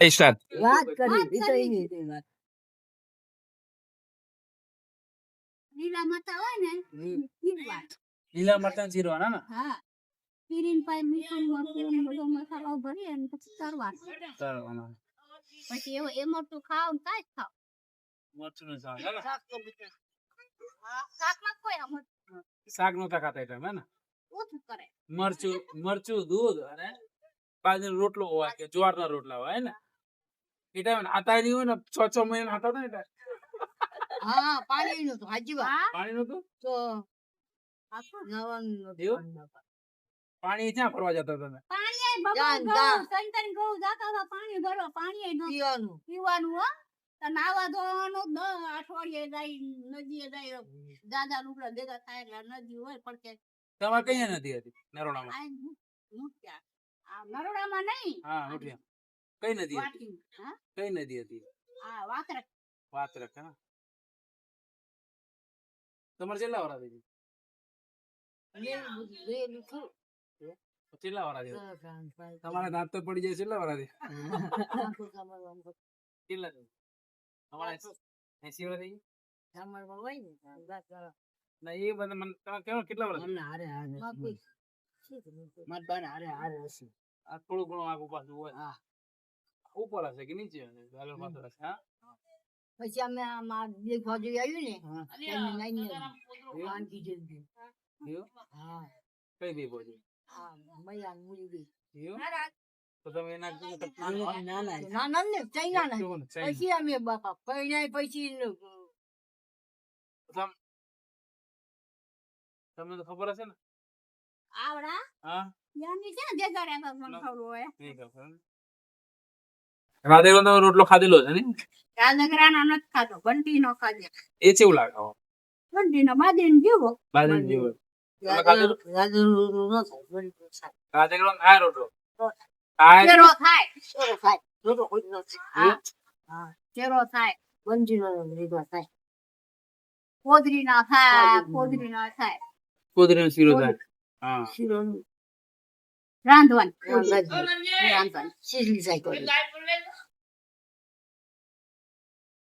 Start. વાત કરી ઈ તો એની હતી વાત. લીલા મરચાં હોય ને ચીરવા. લીલા મરચાં ચીરવાના ને? હા ચીરીને પાછી મીઠું મરચું ને બધો મસાલો ભરી અને પછી તરવાનું. પછી એ મરચું ખાવ ને કાંઈ જ ખાવ. મરચું શાક હે ને? હા શાકમાં કોઈ આમ શાક નહોતા ખાતા એટલે હે ને? ઓછું કરે. મરચું દૂધ અને બાજરીનો રોટલો હોય કે જ્વારના રોટલા હોય હે ને? એ ટાઈમે આતા નહીં હોય ને 6 મહિના હતા ને એટલે હા પાણી નું તો હાજી વાત. હા પાણી નતું. તો આખું નવાનું પાણી ક્યાં ફરવા જતા તમે? પાણી બબો જાન, ગૌ જાન. સંતન ગૌ જાતા હતા પાણી ભરો પાણી ન પીવાનું. પીવાનું હો તો નાવા ધોવાનું 10 અઠવાડિયે જાય નદીએ જાય દાદા લુગડા ભેગા થાય એટલે નદી હોય પડકે તમારે કઈ નથી હતી નરોડામાં? આ મુક્યા આ નરોડામાં નહીં હા નોટિયા. કઈ નદી હતી? વાટી હા કઈ નદી હતી? આ વાતરક વાત્રક હે ને? તમારે કેટલા વરા થઈ? કેટલા વરા થઈ? તમારા દાંત તો પડી જાય કેટલા વરા થઈ? કેટલા થઈ? તમારા 80 વરા થઈ? ના એ બધા મને તમે કેવો કેટલા વરા થઈ? આ થોડું ઘણું આગુ પાછું હોય. હા ઉપર હશે કે નીચે હશે? ગાલર માથે હશે. હા પછી અમે આમાં બે બાજુ આવ્યું ને હા. એમને નાની વાનગી જેવી. એવું? હા કઈ દે બોલી? હા મૈયા મૂડી ગઈ. એવું? તો તમે એના નાના ને ચાઇના ના કેવું ને? ચાઇના. પછી અમે બાપા પરણાય પછી તમને તો ખબર હશે ને? આવડા હા યાની ક્યાં દેગાડ્યા હતા મને ખબર હોય નહીં ખબર ને? રાધેરો તમે રોટલો ખાધેલો છે ને? રાજગરાનો નથી ખાધો ઘંટી નો ખાધો એ કેવું લાગે? ઘંટી નો બાદીન જેવો બાજરી જેવો. તમે ખાધેલો? રાધેરો ખાય રોટલો. ખાય. ચેરો થાય ચેરો થાય જોતો કોઈ નથી. હા હા ચેરો થાય બંજીનો લીધો થાય. કોદરી ના થાય કોદરી ના થાય કુદરીનો શીરો થાય. હા શીરોનું રાંધવાનું રાંધવાનું. શીરી જાય કોઈ.